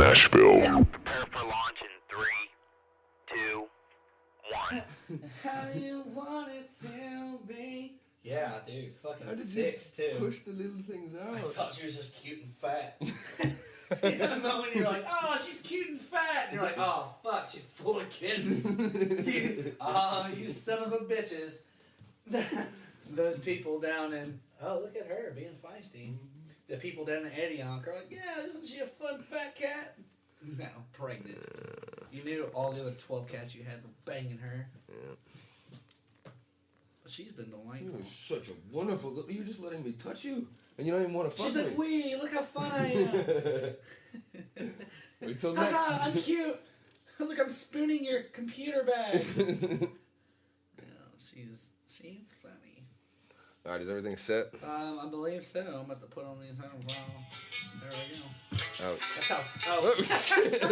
Nashville. Prepare for launch in 3, 2, 1. How you want it to be? Yeah, dude, fucking How did 6 you too. push the little things I out? thought she was just cute and fat. You know the moment you're like, oh, she's cute and fat, and you're like, oh fuck, she's full of kittens. You son of a bitches. Those people down in look at her being feisty. The people down in Antioch are like, yeah, isn't she a fun fat cat? No, pregnant. You knew all the other 12 cats you had were banging her. Yeah. But she's been You delightful. were such a wonderful. You're just letting me touch you, and you don't even want to fuck She's me. like, wee, look how fun I am. Wait till next. Haha, I'm cute. Look, I'm spooning your computer bag. She's funny. All right, is everything set? I believe so. I'm about to put on these home file. There we go. Out. That's how. Oh, shit.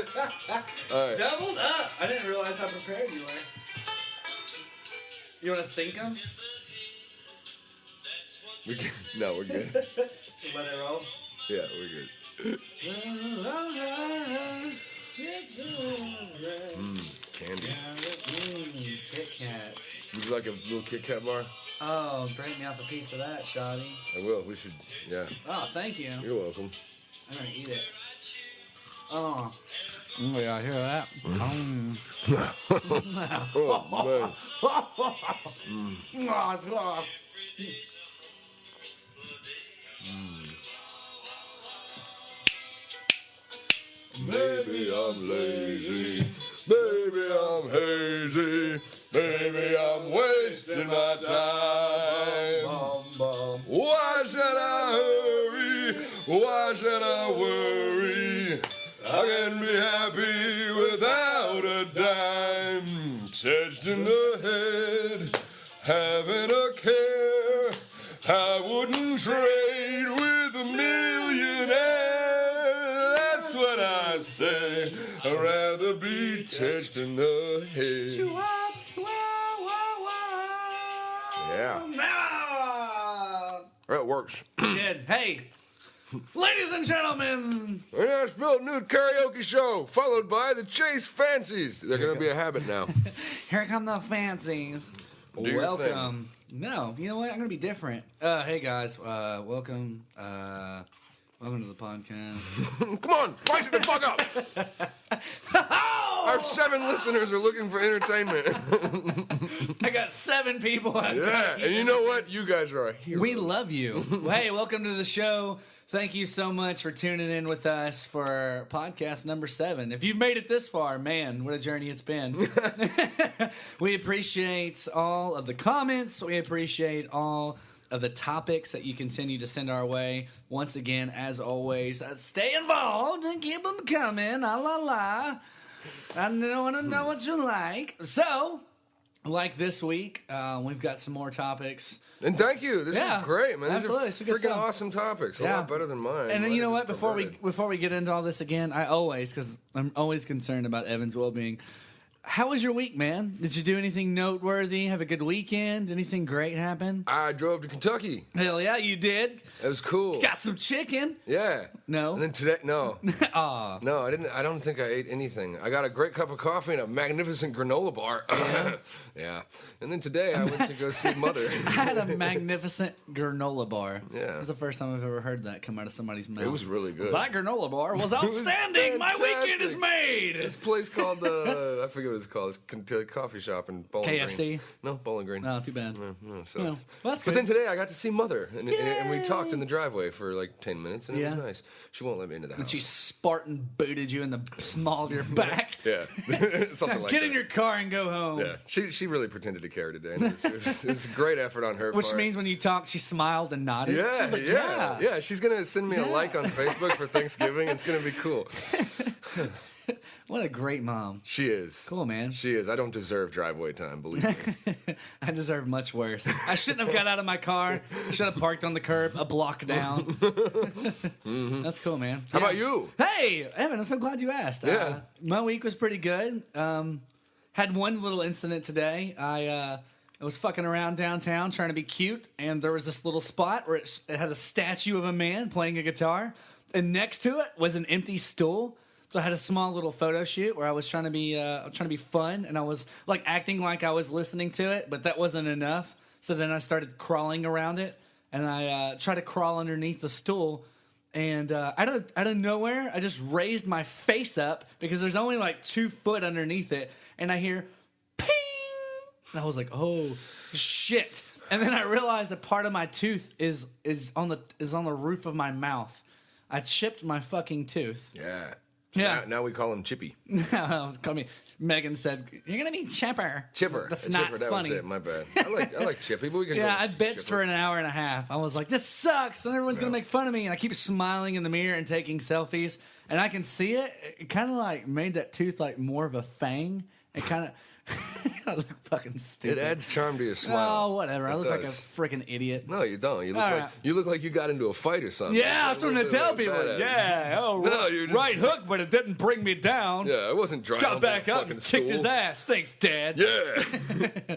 All right. Doubled up. I didn't realize how prepared you were. You want to sync them? No, we're good. Just let it roll. Yeah, we're good. Candy. Kit Kats. Would you like a little Kit Kat bar? Oh, break me off a piece of that, Shoddy. I will. We should. Yeah. Oh, thank you. You're welcome. I'm gonna eat it. Oh. Yeah, I hear that. Oh, Maybe I'm lazy. Maybe I'm hazy. Maybe I'm wasting my time. Why should I hurry? Why should I worry? I can be happy without a dime. Tetched in the head, having a care. I wouldn't trade with a millionaire. That's what I say. I'd rather be tetched in the head. Yeah. That works. Good. Hey, ladies and gentlemen. The Nashville Nude Karaoke Show, followed by the Chase Fancies. They're going to be a habit now. Here come the fancies. Do your Welcome. No, you know what? I'm going to be different. Hey, guys. Welcome. Welcome to the podcast. Come on, spice it the fuck up. Our 7 listeners are looking for entertainment. I got 7 people. Yeah, and you know what? You guys are a hero. We love you. Hey, welcome to the show. Thank you so much for tuning in with us for podcast number 7. If you've made it this far, man, what a journey it's been. We appreciate all of the comments. We appreciate all of the topics that you continue to send our way. Once again, as always, stay involved and keep them coming. La la la. I want to know what you like. So, like this week, we've got some more topics. And thank you. This is great, man. Absolutely. These are freaking awesome topics. A lot better than mine. And then you know what? Mine is Before we get into all this again, because I'm always concerned about Evan's well-being. How was your week, man? Did you do anything noteworthy? Have a good weekend? Anything great happen? I drove to Kentucky. Hell yeah, you did. It was cool. Got some chicken. Yeah. No. And then today, no. Aw. No, I didn't. I don't think I ate anything. I got a great cup of coffee and a magnificent granola bar. Yeah. Yeah. And then today I went to go see Mother. I had a magnificent granola bar. Yeah. It was the first time I've ever heard that come out of somebody's mouth. It was really good. That granola bar was outstanding. My weekend is made. This place called I forget what it's called. It's coffee shop in Bowling Green. KFC? No, Bowling Green. No, too bad. No, so You know, well, that's but good. then today I got to see Mother, and we talked in the driveway for like 10 minutes, and it was Yeah. nice. She won't let me into the house. And she Spartan booted you in the small of your back. Yeah, something like Get that. in your car and go home. Yeah, she really pretended to care today. And it was a great effort on her Which part. means when you talked, she smiled and nodded. Yeah, She was like, yeah. She's gonna send me a Yeah. like on Facebook for Thanksgiving. It's gonna be cool. What a great mom. She is. Cool, man. She is. I don't deserve driveway time, believe me. I deserve much worse. I shouldn't have got out of my car. I should have parked on the curb a block down. That's cool, man. How about you? Hey, Evan, I'm so glad you asked. Yeah. My week was pretty good. Had one little incident today. I was fucking around downtown trying to be cute, and there was this little spot where it had a statue of a man playing a guitar, and next to it was an empty stool. So I had a small little photo shoot where I was trying to be fun, and I was like acting like I was listening to it, but that wasn't enough. So then I started crawling around it, and I tried to crawl underneath the stool. And out of nowhere, I just raised my face up because there's only like 2 foot underneath it, and I hear ping. And I was like, "Oh shit!" And then I realized that part of my tooth is on the roof of my mouth. I chipped my fucking tooth. Yeah. Yeah. Now we call him Chippy. Megan said, "You're gonna be Chipper." Chipper. That's Chipper, not that funny. was it. My bad. I like Chippy, but we can. Yeah, go I with bitched Chipper. for an hour and a half. I was like, "This sucks," and everyone's gonna make fun of me. And I keep smiling in the mirror and taking selfies, and I can see it. It kind of like made that tooth like more of a fang. It kind of. I look fucking stupid. It adds charm to your smile. Oh, whatever. I It look like a does. freaking idiot. No, you don't. You look All like right. you look like you got into a fight or something. Yeah, that's what I tell people. Badass. Yeah, oh, No, you're just- right hook, but it didn't bring me down. Yeah, I wasn't driving. Got back up and kicked his ass. Thanks, Dad. Yeah.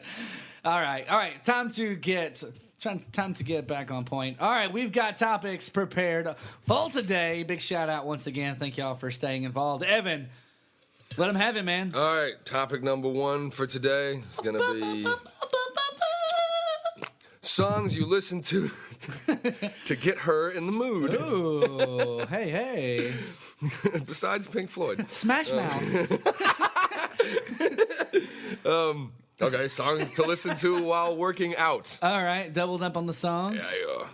All right. Time to get back on point. All right, we've got topics prepared for today. Big shout out once again. Thank y'all for staying involved. Evan, let him have it, man. All right. Topic number 1 for today is gonna be songs you listen to to get her in the mood. Ooh, hey. Besides Pink Floyd. Smash Mouth. Okay, songs to listen to while working out. All right, doubled up on the songs. Yeah.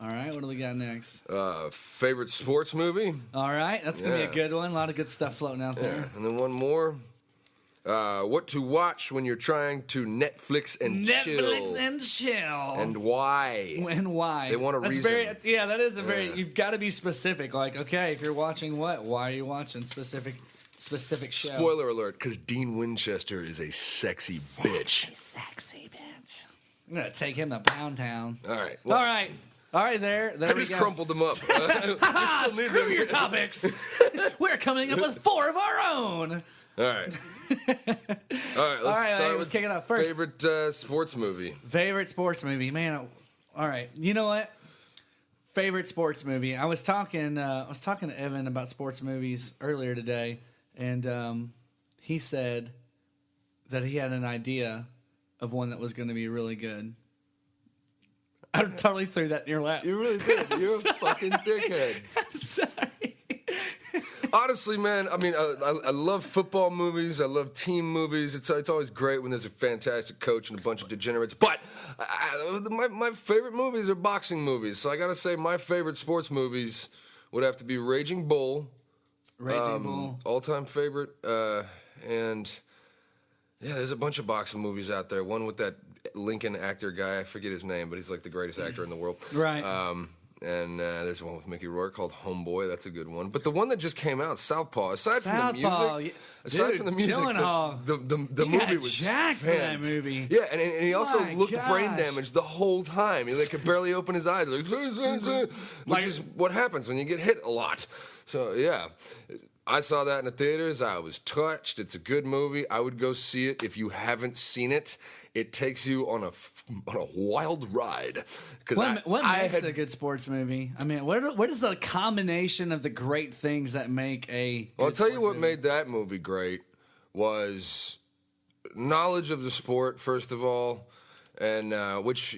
All right, what do we got next? Favorite sports movie? All right, that's going to be Yeah. a good one. A lot of good stuff floating out Yeah. there. And then one more. What to watch when you're trying to Netflix and chill. Netflix and chill. And why? And why? They want a That's reason. that is a very. Yeah. You've got to be specific. Like, okay, if you're watching what? Why are you watching specific show? Spoiler alert, because Dean Winchester is a sexy bitch. Sexy bitch. I'm gonna take him to Pound Town. All right. All right. There I we just go. crumpled them up. Ah, We still need screw them. your topics. We're coming up with 4 of our own. All right. Let's start let's with kick it off first. favorite sports movie. Favorite sports movie, man. All right, you know what? Favorite sports movie. I was talking to Evan about sports movies earlier today, and he said that he had an idea of one that was going to be really good. I totally threw that in your lap. You really did. You're a fucking dickhead. I'm sorry. Honestly, man, I mean, I love football movies. I love team movies. It's always great when there's a fantastic coach and a bunch of degenerates. But my favorite movies are boxing movies. So I gotta say, my favorite sports movies would have to be Raging Bull. Raging Bull. All-time favorite. And yeah, there's a bunch of boxing movies out there. One with that Lincoln actor guy. I forget his name, but he's like the greatest actor in the world. Right. And there's one with Mickey Rourke called Homeboy. That's a good one. But the one that just came out, Southpaw. Aside from the music, Gyllenhaal. the He movie got was jacked for that fantastic. movie. Yeah, and he also My looked brain gosh. damaged the whole time. He could barely open his eyes, which is what happens when you get hit a lot. So yeah. I saw that in the theaters. I was touched. It's a good movie. I would go see it if you haven't seen it. It takes you on a wild ride. What makes a good sports movie? I mean, what is the combination of the great things that make a? Well, I'll good tell you sports what movie? made that movie great was knowledge of the sport, first of all, and which,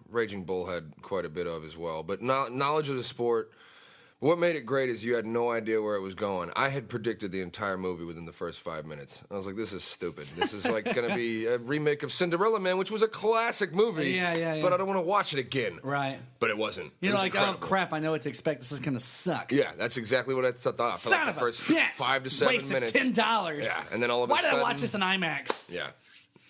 Raging Bull had quite a bit of as well. But knowledge of the sport. What made it great is you had no idea where it was going. I had predicted the entire movie within the first 5 minutes. I was like, this is stupid. This is like going to be a remake of Cinderella Man, which was a classic movie. Yeah. But I don't want to watch it again. Right. But it wasn't. You're It was like, incredible. oh crap! I know what to expect. This is gonna suck. Yeah, that's exactly what I thought for Son like of the a first bitch. 5 to 7 Wasted minutes. $10. Yeah, and then all of a Why sudden, did I watch this in IMAX? Yeah,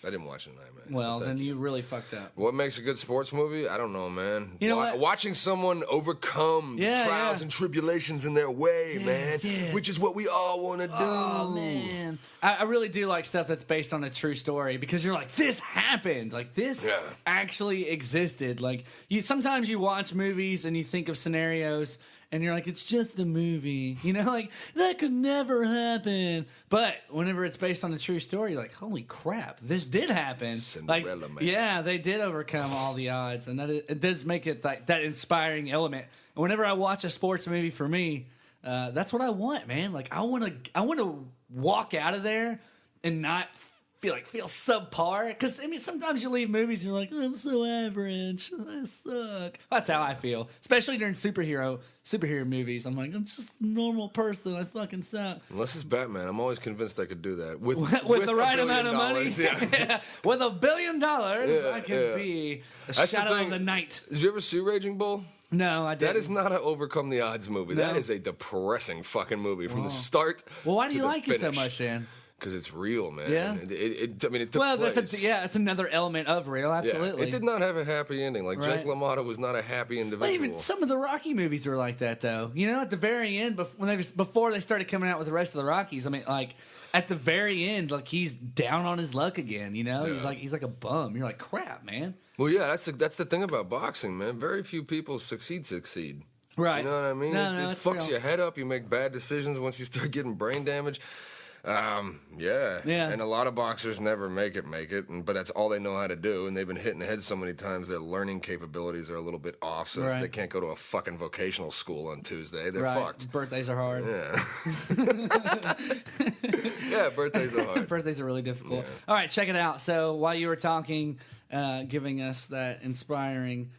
I didn't watch it in IMAX. Well, but then thank you really fucked up. What makes a good sports movie? I don't know, man. You know what? Watching someone overcome trials and tribulations in their way, man, yes. which is what we all want to do. Oh man, I really do like stuff that's based on a true story because you're like, this happened, like this actually existed. Like sometimes you watch movies and you think of scenarios and you're like, it's just a movie, like that could never happen. But whenever it's based on a true story, you're like, holy crap, this did happen. Cinderella Man. Yeah, they did overcome all the odds, and it does make it like that inspiring element. And whenever I watch a sports movie, for me, That's what I want, man. Like I want to walk out of there and not feel subpar. Because I mean, sometimes you leave movies and you're like, I'm so average. I suck. That's how I feel, especially during superhero movies. I'm like, I'm just a normal person. I fucking suck. Unless it's Batman, I'm always convinced I could do that with the right amount of money. Yeah. With $1 billion, Yeah, I can be a That's the shadow thing. of the night. Did you ever see Raging Bull? No, I didn't. That is not an overcome the odds movie. No. That is a depressing fucking movie from the start. Well, why do to you the like it so finish. much, Dan? Because it's real, man. Yeah? It took Well, place. that's another element of real. Absolutely. Yeah, it did not have a happy ending. Like Right. Jake LaMotta was not a happy Well, individual. even some of the Rocky movies were like that, though. You know, at the very end, before they started coming out with the rest of the Rockies, I mean, like at the very end, like he's down on his luck again. You know, Yeah. he's like a bum. You're like, crap, man. Well, yeah, that's the thing about boxing, man. Very few people succeed. Right. You know what I mean? No, it it's fucks real. your head up. You make bad decisions once you start getting brain damage. Yeah. And a lot of boxers never make it, but that's all they know how to do. And they've been hit in the head so many times their learning capabilities are a little bit off, so Right. they can't go to a fucking vocational school on Tuesday. They're Right. fucked. Birthdays are hard. Yeah. Yeah, birthdays are hard. Birthdays are really difficult. Yeah. All right, check it out. So while you were talking, giving us that inspiring,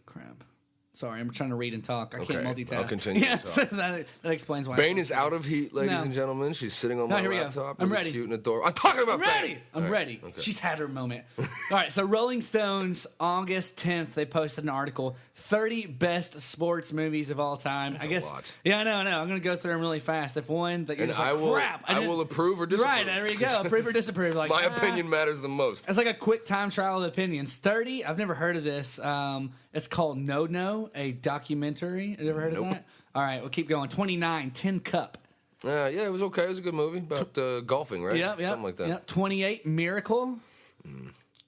crap. Sorry, I'm trying to read and talk. I can't Okay, multitask. I'll continue to Yeah, talk. so that explains why. Bane is out of heat, ladies No. and gentlemen. She's sitting on No, my here we go. laptop. I'm really ready. Cute and adorable. I'm talking about I'm ready. Bane. I'm All right, ready. okay. She's had her moment. All right, so Rolling Stones, August 10th, they posted an article, 30 best sports movies of all time. That's I guess. a lot. Yeah, I know. I'm going to go through them really fast. If one that you're And just like, crap. I didn't- will approve or disapprove. Right, there you go. Approve or disapprove. Like, My opinion matters the most. It's like a quick time trial of opinions. 30. I've never heard of this. It's called No, a documentary. Have you ever heard Nope. of that? All right, we'll keep going. 29, Tin Cup. Yeah, it was okay. It was a good movie about golfing, right? Yep. Something like that. Yep. 28, Miracle.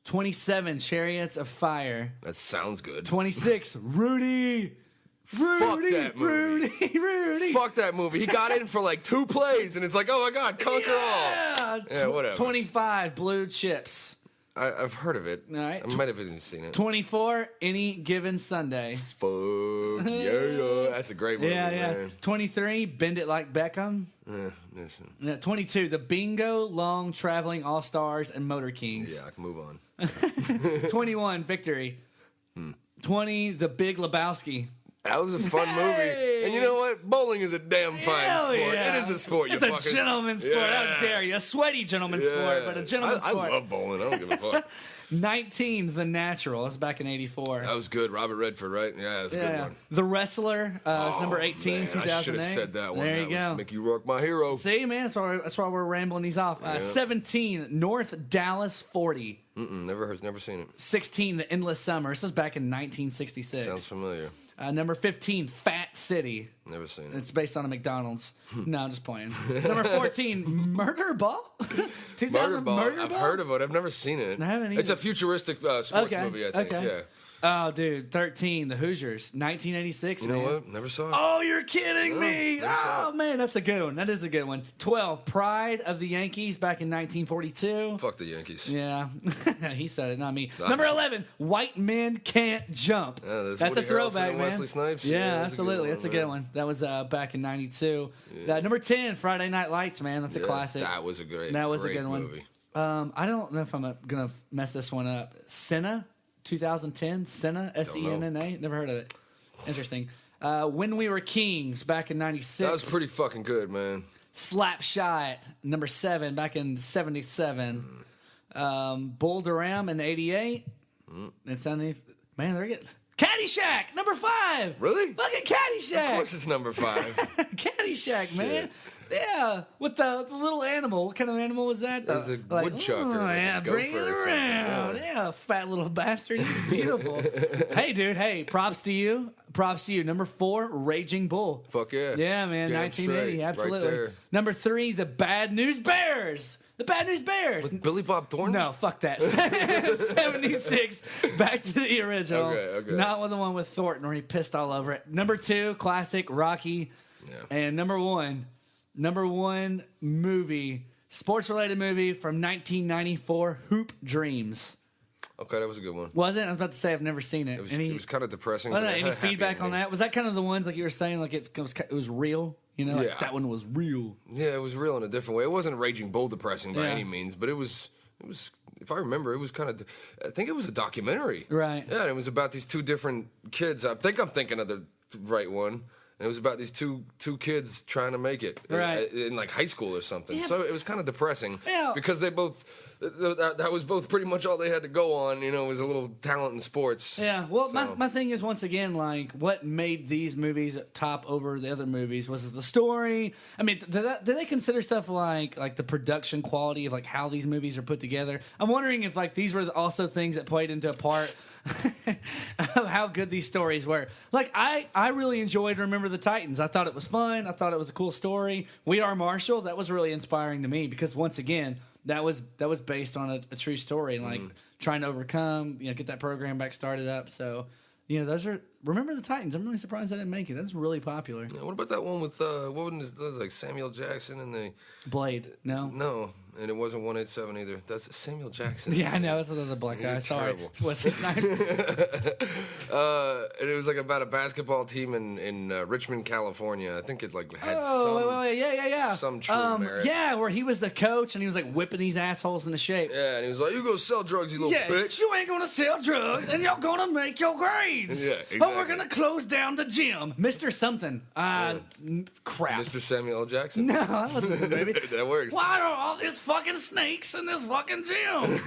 27, Chariots of Fire. That sounds good. 26, Rudy. that movie. Rudy. Fuck that movie. He got in for like 2 plays, and it's like, oh my god, conquer all. Yeah, whatever. 25, Blue Chips. I've heard of it. All right. I might have even seen it. 24, Any Given Sunday. Fuck yeah. That's a great movie, Yeah. man. 23, Bend It Like Beckham. Yeah, 22, The Bingo, Long Traveling All Stars, and Motor Kings. yeah, I can move on. 21, Victory. 20, The Big Lebowski. That was a fun movie. And you know what? Bowling is a damn fine Hell sport. yeah. It is a sport, It's you a fuckers. gentleman's sport. Yeah. How dare you? A sweaty gentleman's sport, but a gentleman's I sport. love bowling. I don't give a fuck. 19, The Natural. That's back in 84. That was good. Robert Redford, right? Yeah, that's a good one. The Wrestler is number 18, Man, 2008. I should have said that one. There That you go. was Mickey Rourke, my hero. See, man, that's why we're rambling these off. 17, North Dallas 40. Never seen it. 16, The Endless Summer. This is back in 1966. Sounds familiar. Number 15, Fat City. Never seen it. It's based on a McDonald's. No, I'm just playing. Number 14, Murder Ball? 2000 Murder Ball. Murder I've Ball? heard of it. I've never seen it. I haven't either. It's a futuristic sports movie, I think. Okay. Yeah. Oh, dude, 13, The Hoosiers, 1986. You know man. what? Never saw it. Oh, you're kidding No, me! never saw Oh man, that's a good one. That is a good one. 12, Pride of the Yankees, back in 1942. Fuck the Yankees. Yeah, he said it, not me. Number 11, White Men Can't Jump. Yeah, there's that's Woody a throwback, Harrelson and man. Wesley Snipes. Yeah, Yeah, that's a good absolutely. one, That's a man. good one. That was back in 92. Number 10, Friday Night Lights, man. That's a Yeah, classic. That was a great That was a great good movie. one. I don't know if I'm gonna mess this one up. Senna, 2010. Senna, Senna. Never heard of it. Interesting. When We Were Kings, back in 96. That was pretty fucking good, man. Slapshot, number 7, back in 77. Bull Durham in 88. It's underneath. Man, they're getting. Caddyshack, number 5. Really? Fucking Caddyshack. Of course it's number 5. Caddyshack, man. Shit. Yeah, with the little animal. What kind of animal was that? It was a woodchucker, Oh, like a yeah, bring it gopher or something, around. yeah. Yeah, fat little bastard. He's beautiful. Hey, dude. Hey, props to you. Props to you. Number 4, Raging Bull. Fuck yeah. Yeah, man. Damn 1980. straight. Absolutely. Right there. Number 3, The Bad News Bears. The Bad News Bears. With Billy Bob Thornton? No, fuck that. 76. Back to the original. Okay. Not with the one with Thornton where he pissed all over it. Number 2, classic Rocky. Yeah. And number one movie, sports related movie from 1994, Hoop Dreams. Okay, that was a good one. Was it? I was about to say I've never seen it. It was kind of depressing. Was but there it any had a happy feedback on ending. that? Was that kind of the ones like you were saying, like it was real? You know, like Yeah. that one was real. Yeah, it was real in a different way. It wasn't Raging Bull depressing by Yeah. any means, but it was. If I remember, it was kind of. I think it was a documentary. Right. Yeah, and it was about these two different kids. I think I'm thinking of the right one. And it was about these two kids trying to make it Right. in like high school or something. Yeah. So it was kind of depressing Yeah. because they both. That was both pretty much all they had to go on. You know, was a little talent in sports. Yeah, well, So- my thing is, once again, like, what made these movies top over the other movies? Was it the story? I mean, do they consider stuff like the production quality of, like, how these movies are put together? I'm wondering if, like, these were also things that played into a part of how good these stories were. Like, I really enjoyed Remember the Titans. I thought it was fun. I thought it was a cool story. We Are Marshall, that was really inspiring to me because, once again, that was based on a true story, like trying to overcome, get that program back started up. So, those are Remember the Titans. I'm really surprised I didn't make it. That's really popular. Yeah, what about that one with what was it, like Samuel Jackson and the Blade, no. No, and it wasn't 187 either. That's Samuel Jackson. Yeah, I know. That's another black guy. You're Sorry. terrible. Wesley Snipes. And it was like about a basketball team in Richmond, California. I think it like had yeah. some true merit. Yeah, where he was the coach and he was like whipping these assholes into shape. Yeah, and he was like, "You go sell drugs, you little Yeah, bitch." you ain't gonna sell drugs, and you're gonna make your grades. Yeah, But we're exactly. gonna close down the gym, Mr. Something. Crap. Mr. Samuel L. Jackson. No, that wasn't the movie. That works. Why are all these fucking snakes in this fucking gym?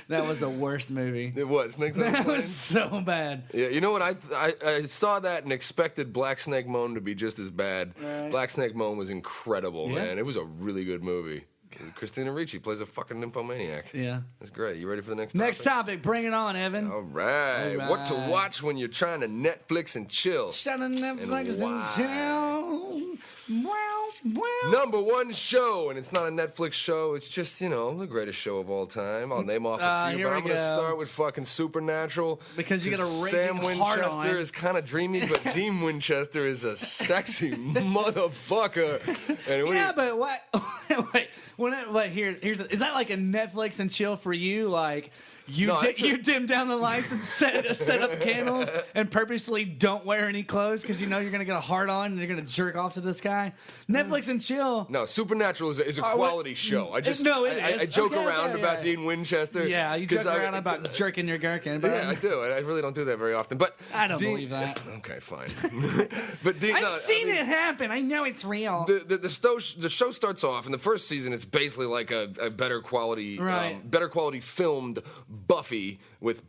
That was the worst movie. It was Snakes on a That Plane. was so bad. Yeah, you know what? I saw that and expected Black Snake Moan to be just as bad. Right. Black Snake Moan was incredible, Yeah. man. It was a really good movie. Christina Ricci plays a fucking nymphomaniac. Yeah. That's great. You ready for the next Next topic? topic, bring it on, Evan. All right. All What to right. watch when you're trying to Netflix and chill. Shut up, Netflix why? and chill. Wow. Number one show, and it's not a Netflix show. It's just, the greatest show of all time. I'll name off a few, here but we I'm going to go. start with fucking Supernatural. Because you got a Sam raging hard Winchester on. is kind of dreamy, but Dean Winchester is a sexy motherfucker. And Yeah, but what? Wait, here's is that like a Netflix and chill for you? Like you No, it's a- you dim down the lights and set up candles and purposely don't wear any clothes because you know you're gonna get a hard on and you're gonna jerk off to this guy. Netflix and chill. No, Supernatural is a what- quality show. I just No, it I is. joke Okay, around okay, about yeah. Dean Winchester. Yeah, you 'cause joke around about jerking your gherkin. But Yeah, I do. I really don't do that very often. But I don't believe that. Okay, fine. But Dean, I've seen it happen. I know it's real. The show starts off in the first season. It's basically like a better quality, Right. better quality filmed Buffy with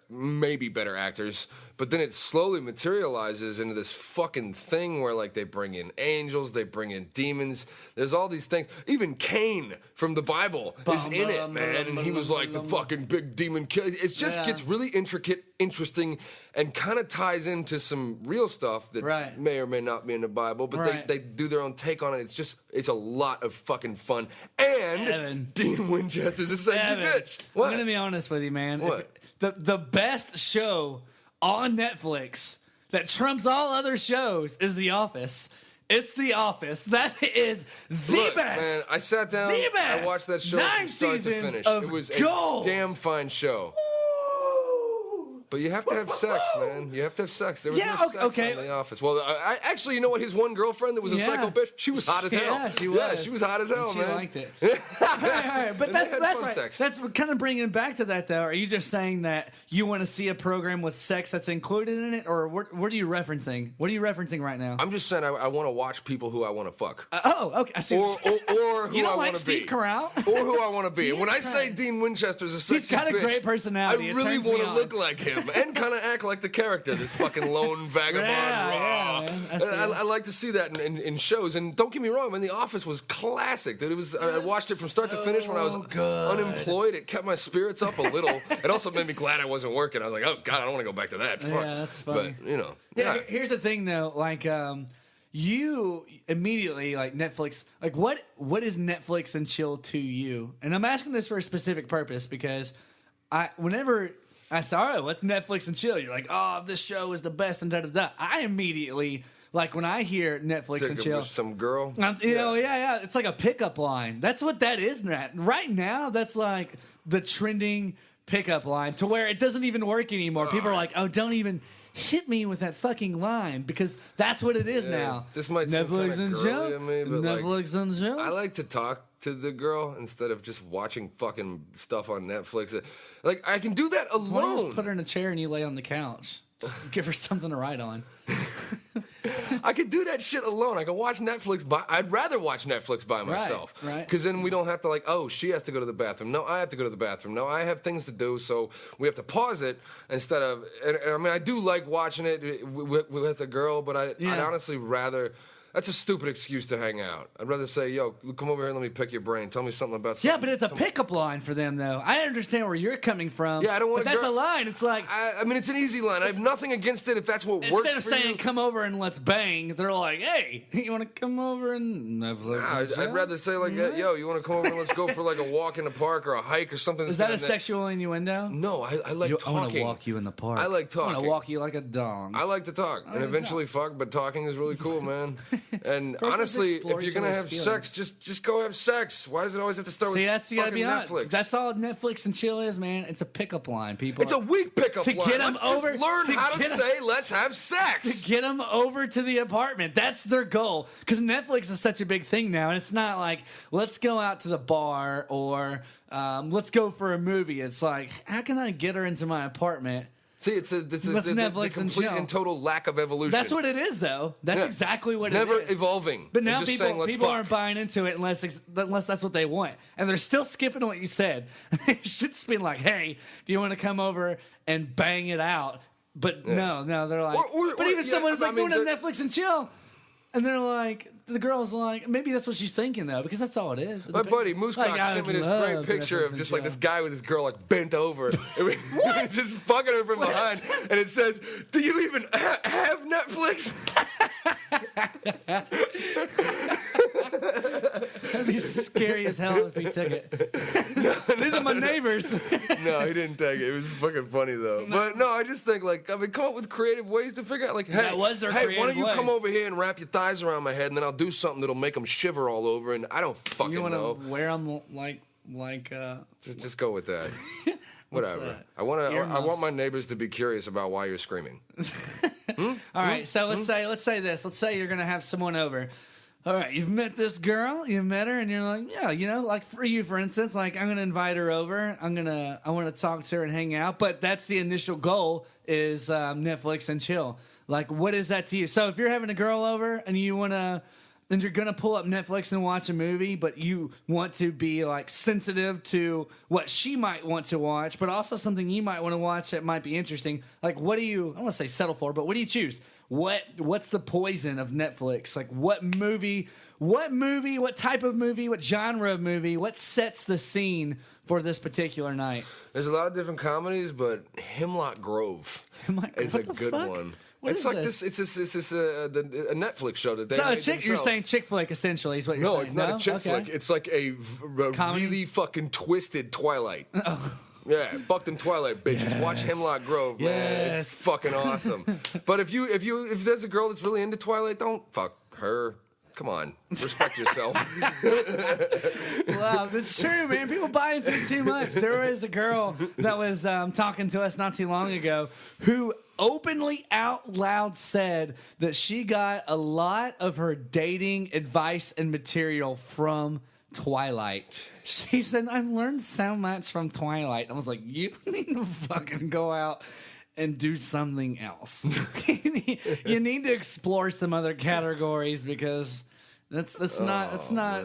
maybe better actors. But then it slowly materializes into this fucking thing where like they bring in angels, they bring in demons. There's all these things. Even Cain from the Bible is in it, man, and he was like the fucking big demon killer. It just Yeah. gets really intricate, interesting, and kind of ties into some real stuff that Right. may or may not be in the Bible. But Right. they do their own take on it. It's a lot of fucking fun. And Evan. Dean Winchester's a sexy Evan, bitch. I'm What? gonna be honest with you, man. What? The best show on Netflix that trumps all other shows is The Office. It's The Office. That is the Look, best. man, I sat down. The best. I watched that show 9 from start to seasons finish. of It was gold. a damn fine show. Ooh. But you have to have sex, man. You have to have sex. There was Yeah, no sex okay. in The Office. Well, I actually, you know what? His one girlfriend that was a Yeah. psycho bitch, she was hot as hell. Yeah, she was. Yeah, she was hot as hell, She man. liked it. Alright, but And they that's had that's fun right. sex. That's kind of bringing it back to that, though. Are you just saying that you want to see a program with sex that's included in it, or what are you referencing? What are you referencing right now? I'm just saying I want to watch people who I want to fuck. Okay. I see. Or who you I don't want like to Steve be. Carell? Or who I want to be. And when I He's say right. Dean Winchester's a sexy got a bitch, great personality. I It really turns me want to on. look like him and kind of act like the character, this fucking lone vagabond. Yeah, raw. man. I see that. I like to see that in shows. And don't get me wrong, man, The Office was classic. Dude, I watched it from start to finish when I was so good. unemployed. It kept my spirits up a little. It also made me glad I wasn't working. I was like, oh God, I don't want to go back to that. Fuck. Yeah, that's funny. But Yeah, yeah. here's the thing though, like you immediately like Netflix, like what is Netflix and chill to you? And I'm asking this for a specific purpose because whenever I saw, what's Netflix and chill, you're like, oh, this show is the best and da da da. I immediately like when I hear Netflix and Take it chill. with some girl. Yeah, it's like a pickup line. That's what that is. Right now, that's like the trending pickup line to where it doesn't even work anymore. People are like, oh, don't even hit me with that fucking line, because that's what it is now. This might Netflix seem and kind of girly chill. to me, but Netflix and chill. I like to talk to the girl instead of just watching fucking stuff on Netflix. Like, I can do that Why don't you alone. just put her in a chair and you lay on the couch? Just give her something to write on. I could do that shit alone. I can watch Netflix. I'd rather watch Netflix by myself. Right. Because then we don't have to like, oh, she has to go to the bathroom. No, I have to go to the bathroom. No, I have things to do. So we have to pause it instead of. And I mean, I do like watching it with a girl, but I'd honestly rather. That's a stupid excuse to hang out. I'd rather say, yo, come over here and let me pick your brain. Tell me something about something. Yeah, but it's a pickup line for them, though. I understand where you're coming from. Yeah, I don't want But that's a line. It's like, I mean, it's an easy line. I have nothing against it if that's what works for you. instead of saying, come over and let's bang, they're like, hey, you want to come over and Netflix? I'd rather say, like, yo, you want to come over and let's go for, like, a walk in the park or a hike or something. Is that a sexual innuendo? No, I like talking. I want to walk you in the park. I like talking. I want to walk you like a dog. I like to talk and eventually fuck, but talking is really cool, man. And honestly, if you're gonna have sex, just go have sex. Why does it always have to start with that's you gotta fucking be honest. Netflix? That's all Netflix and chill is, man. It's a pickup line, people. It's a weak pickup line. Get 'em let's over, just learn how to say let's have sex. To get them over to the apartment. That's their goal. Because Netflix is such a big thing now, and it's not like let's go out to the bar or let's go for a movie. It's like, how can I get her into my apartment? See, it's the Netflix and complete chill. and total lack of evolution. That's what it is, though. That's exactly what it is. Never evolving. But now and just people, saying, let's people fuck. aren't buying into it unless that's what they want. And they're still skipping what you said. It should just be like, hey, do you want to come over and bang it out? But no, they're like, but even someone's like doing a Netflix and chill. And they're like, the girl's like, maybe that's what she's thinking, though, because that's all it is. My buddy Moosecock sent me this great picture of just like this guy with his girl like bent over. It's just fucking her from behind. And it says, do you even have Netflix? That'd be scary as hell if he took it. These are my neighbors. No, he didn't take it. It was fucking funny, though. But no, I just think, like, I mean, come up with creative ways to figure out, like, hey, why don't you come over here and wrap your thighs around my head, and then I'll do something that'll make them shiver all over, and I don't fucking You want know. to wear them like Just go with that. Whatever. that? I want Earmuffs. my neighbors to be curious about why you're screaming. All right, so let's say this. Let's say you're gonna have someone over. All right, you've met this girl, you've met her, and you're like, yeah, you know, like for you, for instance, like I'm gonna invite her over. I want to talk to her and hang out. But that's the initial goal is Netflix and chill. Like, what is that to you? So if you're having a girl over and and you're gonna pull up Netflix and watch a movie, but you want to be like sensitive to what she might want to watch, but also something you might want to watch that might be interesting. Like, what do you? I don't want to say settle for, but what do you choose? What's the poison of Netflix? Like, what movie? What type of movie? What genre of movie? What sets the scene for this particular night? There's a lot of different comedies, but Hemlock Grove is a good one. It's like this. It's a Netflix show that they made themselves. You're saying chick flick essentially is what you're saying. No, it's not a chick flick. It's like a really fucking twisted Twilight. Oh. Yeah, fucked in Twilight, bitches. Yes. Watch Hemlock Grove, man. Yes. It's fucking awesome. But if there's a girl that's really into Twilight, don't fuck her. Come on, respect yourself. Wow, that's true, man. People buy into it too much. There was a girl that was talking to us not too long ago who openly out loud said that she got a lot of her dating advice and material from Twilight. She said, I've learned so much from Twilight. I was like, you need to fucking go out and do something else. You need to explore some other categories because that's not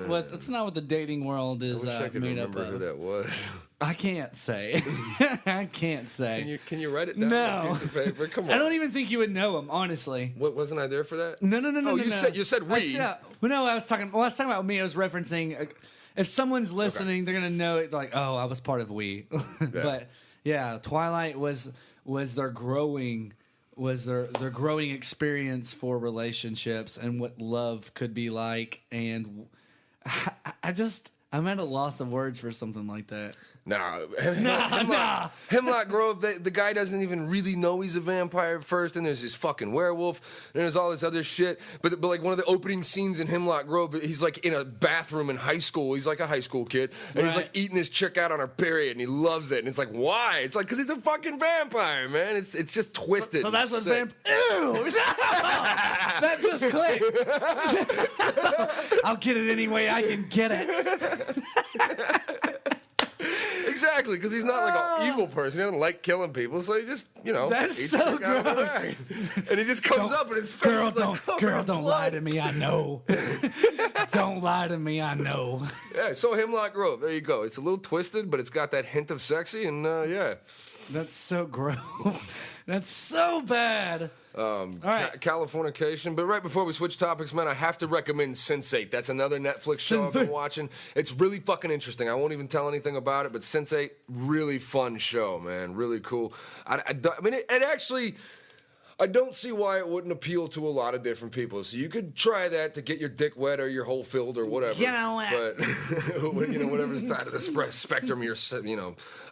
what the dating world is I wish I could made up remember of. who that was. I can't say. I can't say. Can you write it down No. on a piece of paper? Come on. I don't even think you would know him, honestly. Wasn't I there for that? No. Oh, you said we. Well, no, I was talking about me. I was referencing. If someone's listening, they're gonna know it. Like, oh, I was part of we. But yeah, Twilight was their growing experience for relationships and what love could be like. And I'm at a loss of words for something like that. Nah. Nah. Hemlock Grove, the guy doesn't even really know he's a vampire at first, and there's this fucking werewolf, and there's all this other shit. But like one of the opening scenes in Hemlock Grove, he's like in a bathroom in high school. He's like a high school kid, and he's like eating this chick out on her period, and he loves it. And it's like, why? It's like, because he's a fucking vampire, man. It's just twisted. So that's what vampire. Ew! No! That just clicked. I'll get it any way I can get it. Exactly, because he's not like an evil person. He doesn't like killing people, so he just, That's eats so chick out of her gross. bag. And he just comes up and his face Girl, is like, don't lie to me. I know. Don't lie to me. I know. Yeah, so Hemlock Grove, there you go. It's a little twisted, but it's got that hint of sexy, and yeah. That's so gross. That's so bad. All right. Californication. But right before we switch topics, man, I have to recommend Sense8. That's another Netflix show I've been watching. It's really fucking interesting. I won't even tell anything about it, but Sense8, really fun show, man. Really cool. I mean, it actually... I don't see why it wouldn't appeal to a lot of different people. So you could try that to get your dick wet or your hole filled or whatever. You know what? But whatever's side of the spectrum you're,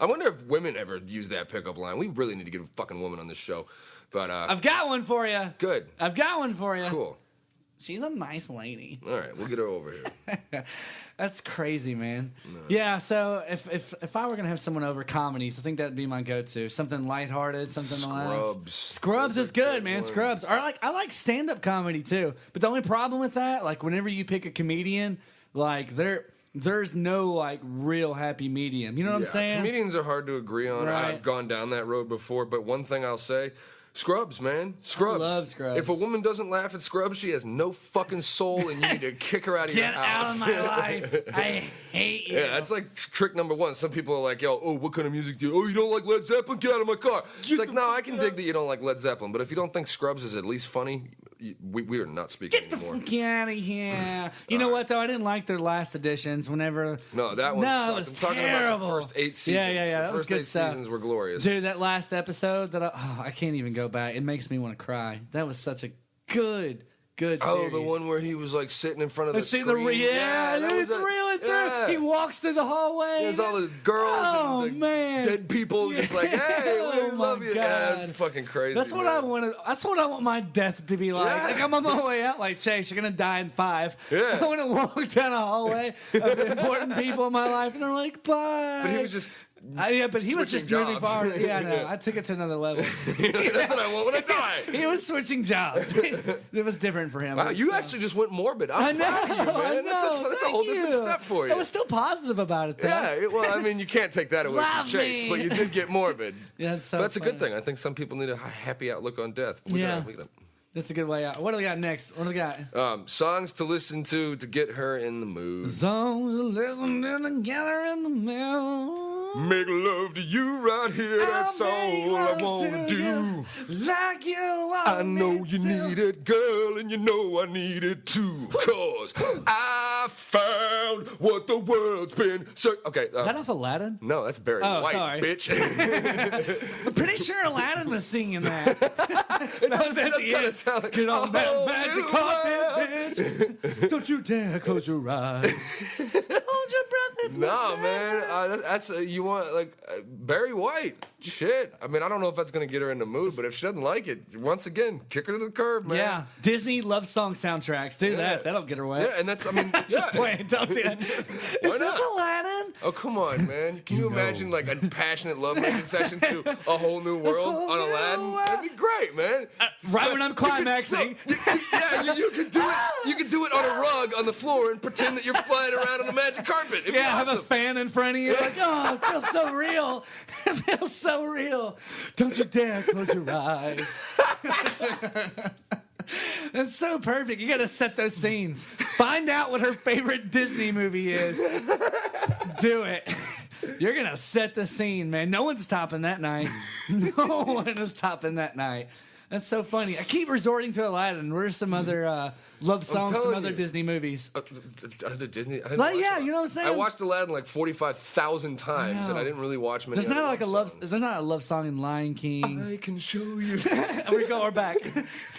I wonder if women ever use that pickup line. We really need to get a fucking woman on this show. But I've got one for you. Good. I've got one for you. Cool. She's a nice lady. All right, we'll get her over here. That's crazy, man. No. Yeah, so if I were gonna have someone over comedies, I think that'd be my go-to. Something lighthearted, something Scrubs. Scrubs is good, man. One. Scrubs. Or I like stand-up comedy too. But the only problem with that, like whenever you pick a comedian, like there's no like real happy medium. You know what I'm saying? Comedians are hard to agree on. Right. I've gone down that road before, but one thing I'll say. Scrubs, man. Scrubs. I love Scrubs. If a woman doesn't laugh at Scrubs, she has no fucking soul, and you need to kick her out of your house. Get out of my life. I hate you. Yeah, that's like trick number one. Some people are like, what kind of music do you... Oh, you don't like Led Zeppelin? Get out of my car. It's like, no, I can dig that you don't like Led Zeppelin, but if you don't think Scrubs is at least funny, we are not speaking anymore. Get the fuck out of here. You know what, though? I didn't like their last editions whenever... No, that one sucked. I'm talking terrible. about the first 8 seasons. Yeah. The first 8 seasons were glorious. Dude, that last episode, I can't even go back. It makes me want to cry. That was such a good series. Oh, the one where he was like sitting in front of the screen. It's reeling through. Yeah. He walks through the hallway. There's all the girls and dead people just like, hey, we love you. God. Yeah, that's fucking crazy. That's what I wanted. That's what I want my death to be like. Yeah. Like I'm on my way out. Like Chase, you're gonna die in 5. Yeah. I want to walk down a hallway of important people in my life, and they're like, bye. But he was just. But he was just moving jobs. forward. Yeah, no, I took it to another level. That's what I want when I die. He was switching jobs. It was different for him. Wow, you actually just went morbid. I'm proud of you, man. I know. That's a whole different step for you. I was still positive about it, though. Yeah, well, I mean, you can't take that away from Chase, me. but you did get morbid. Yeah, that's so But that's funny. a good thing. I think some people need a happy outlook on death. That's a good way out. What do we got next? What do we got? Songs to listen to get her in the mood. Songs to listen to together in the mood. Make love to you right here. That's all I want to do. Like you want I know you need it, girl, and you know I need it too. 'Cause I found what the world's been. Okay. Is that off Aladdin? No, that's Barry White, sorry. bitch. I'm pretty sure Aladdin was singing that. It does kind of sound like, get on that magic carpet, bitch. Don't you dare close your eyes. Hold your breath. It's no, man. That's you want like Barry White. Shit. I mean, I don't know if that's gonna get her in the mood, but if she doesn't like it, once again, kick her to the curb, man. Yeah, Disney love song soundtracks. Do that. That'll get her wet. Yeah, and that's. I mean, just playing. Don't do that. Is this Aladdin? Oh, come on, man. Can you imagine like a passionate lovemaking session to A Whole New World on Aladdin? That'd be great, man. Right when I'm climaxing. You could do it. You could do it on a rug on the floor and pretend that you're flying around on a magic carpet. It'd be awesome. Have a fan in front of you. Like, oh, it feels so real. It feels so real. Don't you dare close your eyes. That's so perfect. You got to set those scenes. Find out what her favorite Disney movie is. Do it. You're going to set the scene, man. No one's topping that night. No one is topping that night. That's so funny. I keep resorting to Aladdin. What are some other love songs from telling other you. Disney movies? The Disney. I didn't Like, watch yeah, it. you know what I'm saying? I watched Aladdin like 45,000 times, Wow. and I didn't really watch many. There's not other like a love. songs. There's not a love song in Lion King. I can show you. And we're back.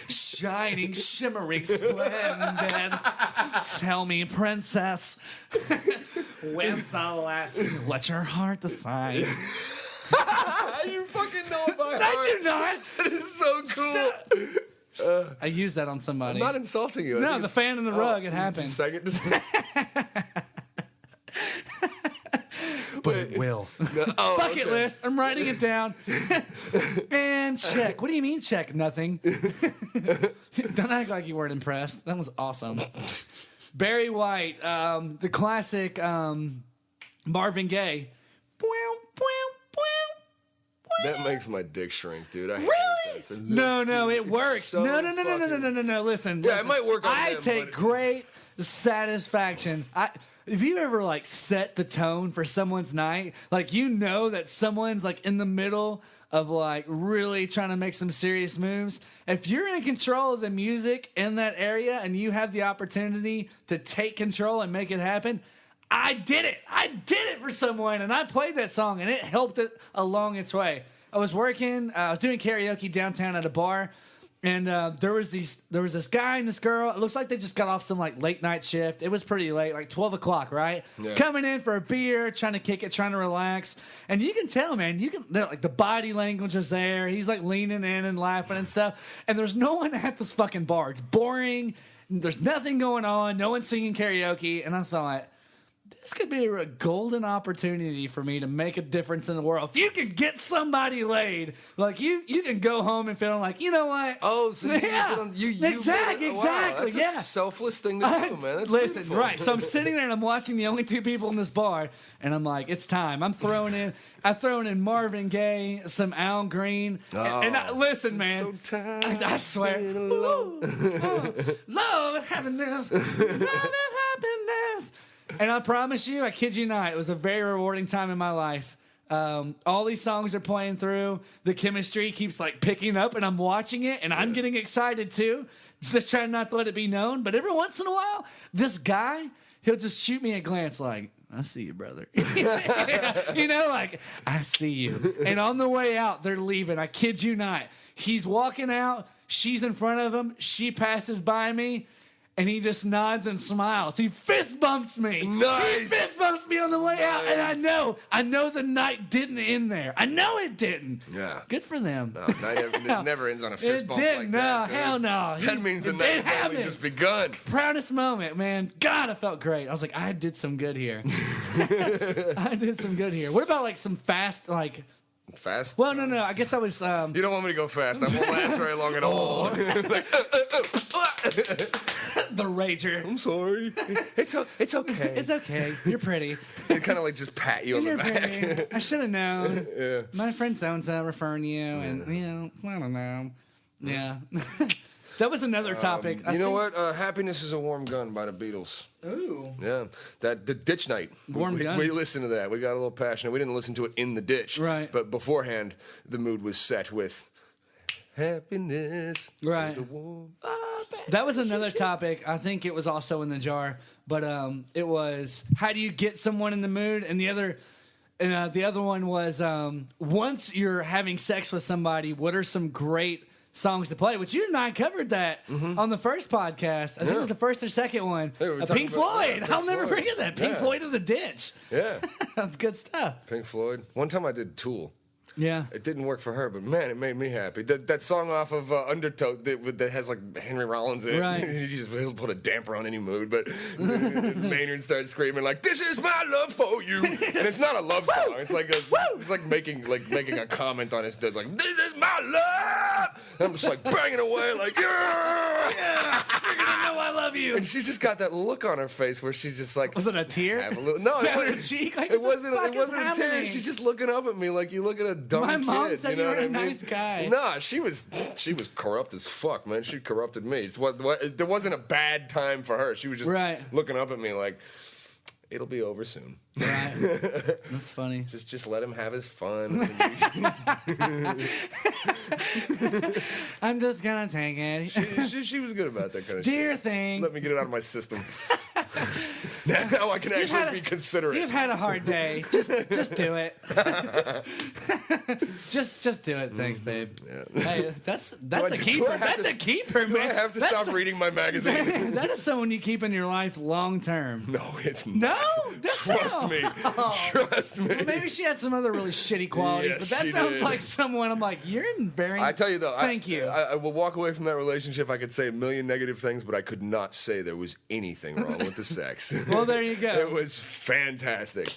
Shining, shimmering, splendid. Tell me, princess, when's the last? Let your heart decide. You fucking know it by I heart. do not. That is so cool. I used that on somebody. I'm not insulting you. I No, think the it's- fan in the rug. It you happened. sang it. But it will. Oh, Bucket okay. list. I'm writing it down. And check. What do you mean check? Nothing. Don't act like you weren't impressed. That was awesome. Barry White, the classic Marvin Gaye. That makes my dick shrink, dude. I hate Really? that. So- No, it works. So No. fucking- Listen. Yeah, it listen. might work on I them, take but- great satisfaction. If you ever like set the tone for someone's night, like you know that someone's like in the middle of like really trying to make some serious moves. If you're in control of the music in that area and you have the opportunity to take control and make it happen, I did it. I did it for someone, and I played that song, and it helped it along its way. I was working. I was doing karaoke downtown at a bar, and there was this guy and this girl. It looks like they just got off some like late night shift. It was pretty late, like 12 o'clock, right? Yeah. Coming in for a beer, trying to kick it, trying to relax, and you can tell, man. Like the body language is there. He's like leaning in and laughing and stuff. And there's no one at this fucking bar. It's boring. There's nothing going on. No one's singing karaoke, and I thought, this could be a golden opportunity for me to make a difference in the world. If you can get somebody laid, like you can go home and feel like, you know what? Oh, so you Yeah. used it on, you Exactly, wow, exactly, that's yeah. a selfless thing to do, man. That's Listen, beautiful. right. So I'm sitting there and I'm watching the only two people in this bar, and I'm like, it's time. I'm throwing in Marvin Gaye, some Al Green, and listen, man. So tired I swear. being alone. Love and happiness. Love and happiness. And I promise you, I kid you not, it was a very rewarding time in my life. All these songs are playing through. The chemistry keeps like picking up, and I'm watching it, and I'm getting excited too. Just trying not to let it be known. But every once in a while, this guy, he'll just shoot me a glance like, I see you, brother. You know, like, I see you. And on the way out, they're leaving. I kid you not. He's walking out. She's in front of him. She passes by me. And he just nods and smiles. He fist bumps me. Nice. He fist bumps me on the way out. And I know the night didn't end there. I know it didn't. Yeah. Good for them. No, it never ends on a fist It bump didn't. like No, that. hell no. That means the It night did has only happen. just begun. Proudest moment, man. God, I felt great. I was like, I did some good here. I did some good here. What about like some fast, like, Fast? well, no. I guess I was, You don't want me to go fast. I won't last very long at all. the rager. I'm sorry. It's okay. It's okay. You're pretty. They kind of like just pat you on the You're back. pretty. I should have known. Yeah. My friend so-and-so referring you, and, you know, I don't know. Yeah. That was another topic. You know what? Happiness is a Warm Gun by the Beatles. Ooh. Yeah, the ditch night. Warm we, Gun. We listened to that. We got a little passionate. We didn't listen to it in the ditch. Right. But beforehand, the mood was set with happiness. Right. Is a warm... That was another topic. I think it was also in the jar, but it was how do you get someone in the mood, and the other one was once you're having sex with somebody, what are some great songs to play? Which you and I covered that on the first podcast. I think it was the first or second one. Yeah, we were talking Pink about- Floyd. yeah, Pink I'll never Floyd. forget that. Pink Yeah. Floyd of the Ditch. Yeah, That's good stuff. Pink Floyd. One time I did Tool. Yeah. It didn't work for her, but man, it made me happy. That song off of Undertow that has like Henry Rollins in it. Right. He'll put a damper on any mood, but Maynard starts screaming like, "This is my love for you," and it's not a love song. It's like making a comment on his dad, like, "This is my love." And I'm just like banging away, like, "Yeah." I know I love you. And she's just got that look on her face where she's just like, Was it a tear? have a little, no, Down it her wasn't. cheek? Like, It what the wasn't. fuck It is wasn't a tear. happening? She's just looking up at me like you look at a dumb My kid. mom said you know were what a I mean? nice guy. Nah, she was corrupt as fuck, man. She corrupted me. It's what there wasn't a bad time for her. She was just Right. looking up at me like, it'll be over soon. Right. That's funny. Just let him have his fun. I'm just gonna take it. She was good about that kind of Do your shit. thing. Let me get it out of my system. Now I can actually be considerate. You've had a hard day. Just do it. just do it. Thanks, babe. Yeah. Hey, that's I- a do keeper. I have That's to- a keeper, Do man. I have to That's stop reading my magazine? That is someone you keep in your life long term. No, it's not. No? That's Trust not- me. Oh. Trust me. Well, maybe she had some other really shitty qualities, Yes, but that she sounds did. like someone I'm like, you're very. I tell you though, Thank you. I will walk away from that relationship. I could say a million negative things, but I could not say there was anything wrong with the sex. Well, there you go. It was fantastic.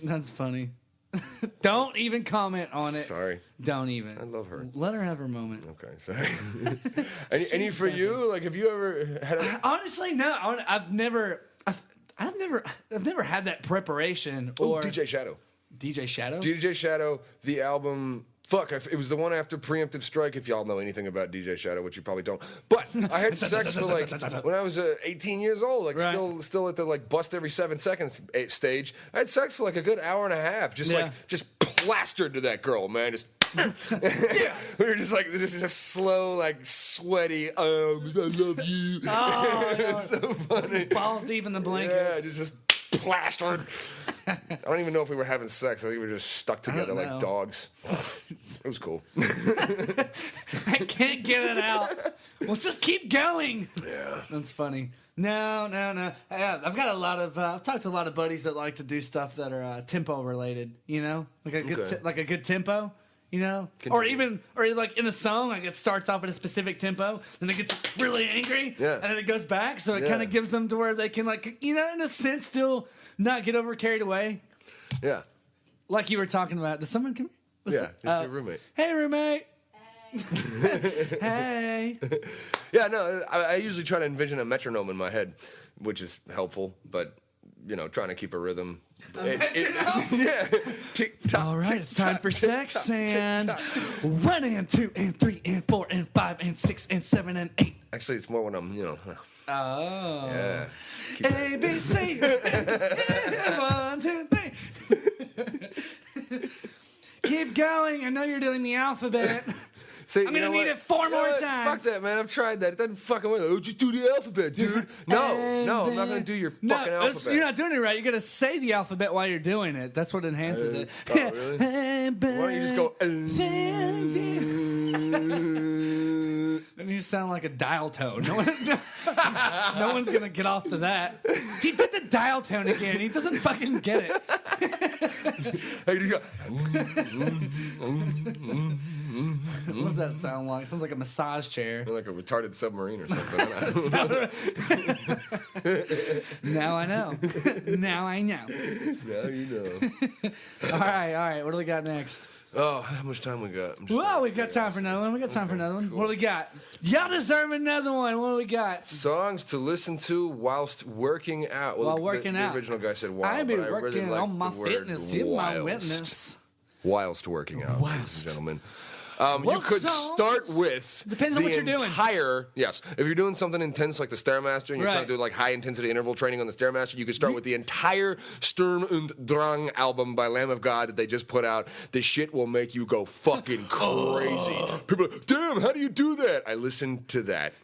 That's funny. Don't even comment on it. Sorry. Don't even. I love her. Let her have her moment. Okay, sorry. any for you? Like, have you ever had a... Honestly, no. I've never had that preparation. Oh, Or DJ Shadow. DJ Shadow. DJ Shadow, the album... Fuck, it was the one after Preemptive Strike, if y'all know anything about DJ Shadow, which you probably don't. But I had sex for like, when I was 18 years old, like Right. still at the like bust every 7 seconds stage. I had sex for like a good hour and a half, just plastered to that girl, man. Just... yeah. We were just like, this is just slow, like sweaty, I love you. Oh, It's so funny. balls deep in the blanket. Yeah, just plastered. I don't even know if we were having sex. I think we were just stuck together don't know. like dogs. It was cool. I can't get it out. Well, just keep going. Yeah. That's funny. No. I've got a lot of. I've talked to a lot of buddies that like to do stuff that are tempo related. You know, like a good, Okay. like a good tempo. You know, Continue. or like in a song, like it starts off at a specific tempo, then it gets really angry, Yeah. and then it goes back. So it Yeah. kind of gives them to where they can, like, you know, in a sense, still not get over carried away. Yeah. Like you were talking about. Did someone come? Yeah. It's your roommate. Hey, roommate. Hey. Yeah, no, I usually try to envision a metronome in my head, which is helpful, but, you know, trying to keep a rhythm. Yeah. Tick tock. All right, it's time for sex and 1 and 2 and 3 and 4 and 5 and 6 and 7 and 8. Actually, it's more when I'm, you know. Oh. Yeah. Keep that- A, B, C. 1, 2, 3. Keep going. I know you're doing the alphabet. See, I'm gonna need it 4 more what? times. Fuck that, man. I've tried that. It doesn't fucking work. Oh, just do the alphabet, dude. No, I'm not gonna do your fucking alphabet. You're not doing it right. You gotta say the alphabet while you're doing it. That's what enhances it. Oh, really? Why don't you just go? Then you sound like a dial tone. No one's gonna get off to that. He did the dial tone again. He doesn't fucking get it. Hey, you go. What does that sound like? Sounds like a massage chair. Like a retarded submarine or something. Now I know. Now I know. Now you know. All right. What do we got next? Oh, how much time we got? I'm just Well, trying we've to got figure time out for another one. cool. What do we got? Y'all deserve another one. What do we got? songs to listen to whilst working out. Well, While working out. The original guy said while, I be but I working really like on my the word fitness. You're my whilst. witness. Whilst working out, ladies Whilst. and gentlemen. Well, you could songs- start with Depends on the what you're doing. entire, yes. If you're doing something intense like the Stairmaster and you're trying Right. to do like high intensity interval training on the Stairmaster, you could start with the entire Sturm und Drang album by Lamb of God that they just put out. The shit will make you go fucking crazy. People are, damn, how do you do that? I listen to that.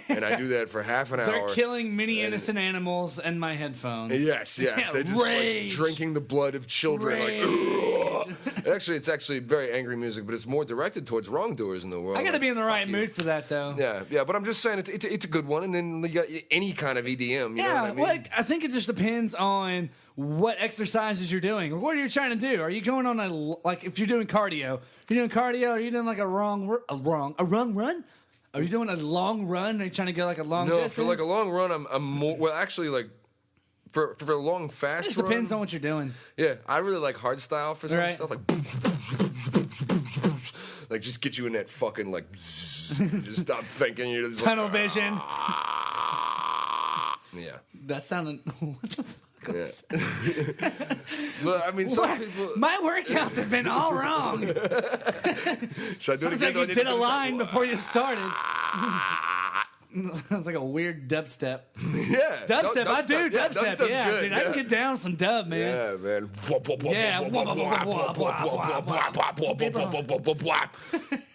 And I do that for half an They're hour. killing many innocent animals and my headphones. Yes. They're just like Rage. drinking the blood of children. Rage. Like, it's actually very angry music, but it's more directed towards wrongdoers in the world. I gotta Like, be in the right fuck you. mood for that, though. Yeah, but I'm just saying it's a good one, and then you got any kind of EDM. You know what I mean? well, I think it just depends on what exercises you're doing. What are you trying to do? Are you going on like if you're doing cardio? Are are you doing like a wrong run? Are you doing a long run? Are you trying to go like a long No, distance? for like a long run, I'm more. Well, actually, like for a long fast It just run. depends on what you're doing. Yeah, I really like hard style for some Right. stuff, like just get you in that fucking like, just stop thinking. You're just Tunnel like, vision. yeah. That sounded. What the fuck was Yeah. But I mean, some people. My workouts have been all wrong. Should I do it Sounds again? like Do I you did need to a do line something? before you started. Sounds like a weird dubstep. Yeah. Dubstep. I do Yeah, dubstep. dubstep's Yeah, good, dude. I can get down some dub, man. Yeah, man. Yeah.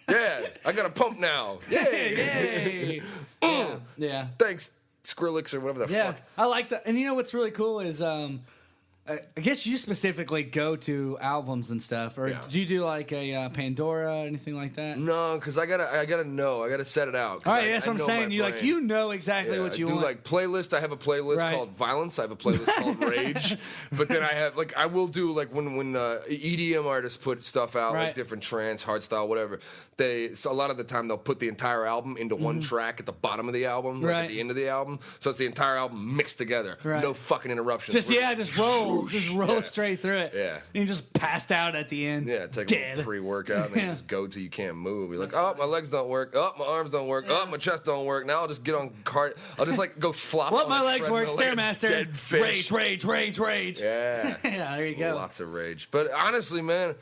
Yeah, I got a pump now. Yay. Yay. Yeah. Thanks, Skrillex or whatever the Yeah. fuck. I like that. And you know what's really cool is I guess you specifically go to albums and stuff, or Yeah. do you do like a Pandora, anything like that? No, because I gotta know. I gotta set it out. All right, that's what I'm saying. You know exactly what you I do want. like playlist. I have a playlist Right. called Violence. I have a playlist called Rage. But then I have I will do like when EDM artists put stuff out, Right. like different trance, hardstyle, whatever. So a lot of the time they'll put the entire album into one track at the bottom of the album, like Right. at the end of the album. So it's the entire album mixed together. Right. No fucking interruptions. just roll, Yeah. straight through it. Yeah. And you just passed out at the end. Yeah, take a dead. little pre-workout and then Yeah. you just go till you can't move. You're like, oh, my legs don't work. Oh, my arms don't work. Oh, my chest don't work. Now I'll just get on cart. I'll just like go flop. Well, on my a legs work. treadmill like a Stairmaster. dead fish. Rage. Yeah. Yeah, there you go. Lots of rage. But honestly, man,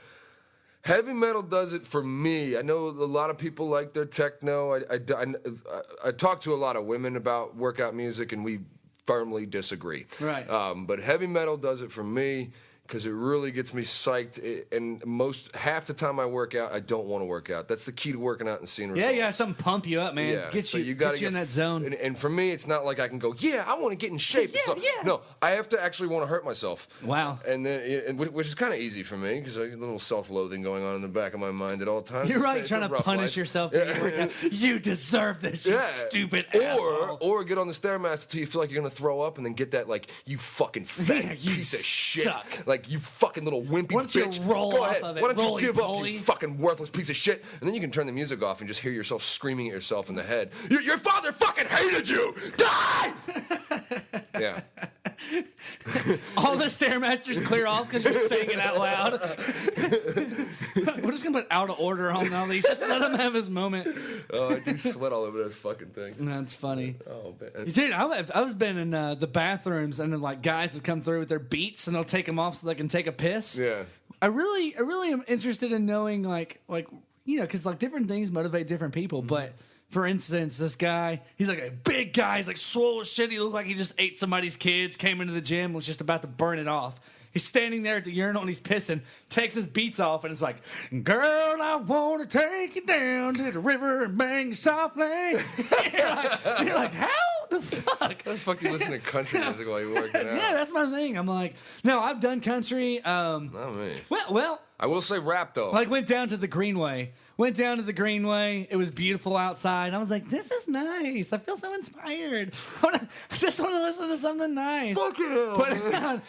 heavy metal does it for me. I know a lot of people like their techno. I talk to a lot of women about workout music, and we firmly disagree. Right. But heavy metal does it for me because it really gets me psyched. And half the time I work out, I don't want to work out. That's the key to working out and seeing results. Yeah, something pump you up, man. Yeah, Get so you gotta in that zone. And for me, it's not like I can go, I want to get in shape. and stuff. yeah. No, I have to actually want to hurt myself. Wow. And then, which is kind of easy for me because I get a little self-loathing going on in the back of my mind at all times. You're right, It's trying a to rough punish life. yourself. To you deserve this, you stupid asshole. Or get on the Stairmaster till you feel like you're gonna throw up, and then get that like you fucking fat Yeah, you piece of shit, suck. like you fucking little wimpy Why don't you bitch. roll Go off ahead. of it? Why don't Roly you give up, poly. you fucking worthless piece of shit? And then you can turn the music off and just hear yourself screaming at yourself in the head. Your father fucking hated you. Die. Yeah. All the Stairmasters clear off because you're saying it out loud. We're just gonna put out of order on all these. Just let him have his moment. Oh, I do sweat all over those fucking things. That's funny. Oh man. Dude, I've been in the bathrooms and then like guys that come through with their beats and they'll take them off so they can take a piss. Yeah. I really am interested in knowing like because like different things motivate different people. But for instance, this guy, he's like a big guy. He's like swole as shit. He looked like he just ate somebody's kids. Came into the gym, was just about to burn it off. He's standing there at the urinal and he's pissing, takes his beats off, and it's like, girl, I want to take you down to the river and bang you softly. you're like, how the fuck? How the fuck do you listen to country music while you're working out? Yeah, that's my thing. I'm like, no, I've done country. Not me. Well, I will say rap though. like went down to the Greenway. It was beautiful outside. I was like, this is nice. I feel so inspired. I just want to listen to something nice. Fuck him. Put it on.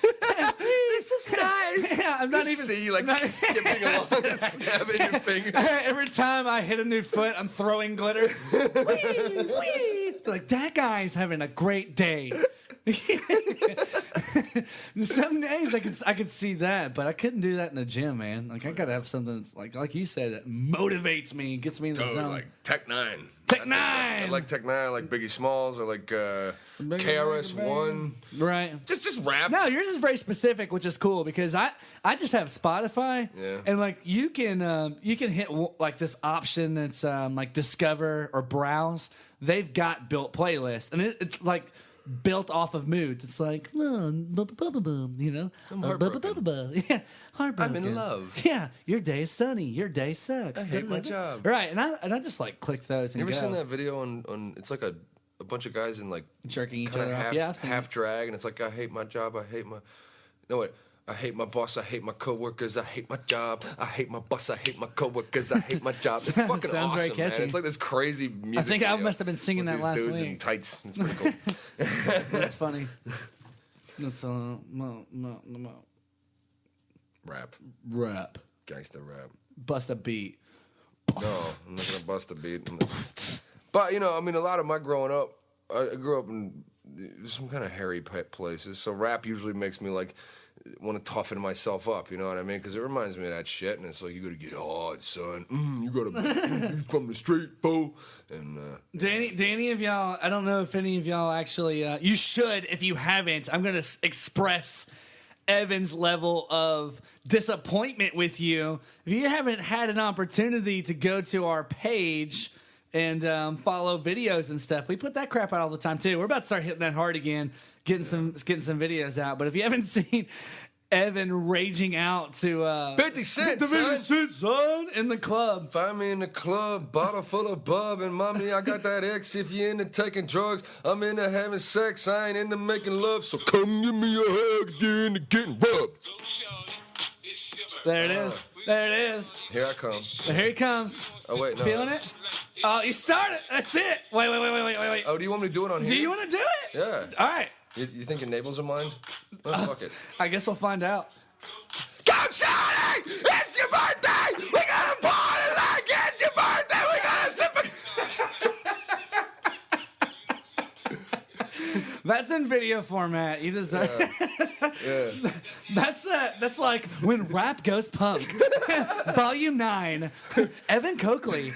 This is nice. Yeah, I'm not You even. see you like skipping along and snapping your fingers. Every time I hit a new foot, I'm throwing glitter. Wee. Like, that guy's having a great day. Some days I could see that, but I couldn't do that in the gym, man. Like I gotta have something that's like you said, that motivates me and gets me in the zone. Like Tech Nine. Tech I Nine! like Tech Nine. I like Biggie Smalls. I like KRS-One. Right. Just rap. No, yours is very specific, which is cool because I just have Spotify, Yeah. and like you can hit like this option that's like discover or browse. They've got built playlists, and it's like built off of moods. It's like, I'm heartbroken. Yeah, heartbroken. I'm in love. Yeah, your day is sunny. Your day sucks. I hate my job. Right, and I just like click those. And You ever go. seen that video on it's like a bunch of guys in like Jerking each kinda other off? half, Yeah, I've seen half drag, and it's like I hate my job. I hate my. No wait. I hate my boss. I hate my coworkers. I hate my job. I hate my boss. I hate my coworkers. I hate my job. It's fucking Sounds awesome, very catchy. man. It's like this crazy music. I think I video must have been singing with that these last dudes week. in tights. It's pretty cool. That's funny. That's rap. Gangsta rap. Bust a beat. No, I'm not gonna bust a beat. But I mean, a lot of my growing up, I grew up in some kind of hairy places. So rap usually makes me like want to toughen myself up. You know what I mean? Because it reminds me of that shit. And it's like you gotta get hard, son. You gotta be from the street, fool. And Do any of y'all? I don't know if any of y'all actually. You should if you haven't. I'm gonna express Evan's level of disappointment with you. If you haven't had an opportunity to go to our page and follow videos and stuff. We put that crap out all the time too. We're about to start hitting that hard again, getting some videos out. But if you haven't seen Evan raging out to 50 Cent, the 50 son. Cent, son, in the club. Find me in the club, bottle full of bub, and mommy, I got that X. If you're into taking drugs, I'm into having sex. I ain't into making love, so come give me a hug. You're into getting rubbed. There it is. There it is. Here I come. Here he comes. Oh wait, no. Feeling it? Oh, you started. That's it. Wait. Oh, do you want me to do it on here? Do you want to do it? Yeah. All right. You think your neighbors will mind? Oh, fuck it. I guess we'll find out. Go, Shawty! It's your birthday! We got a party like it's your birthday! We got a sip. That's in video format. You deserve. Yeah. That's like when rap goes punk. Volume 9. Evan Coakley.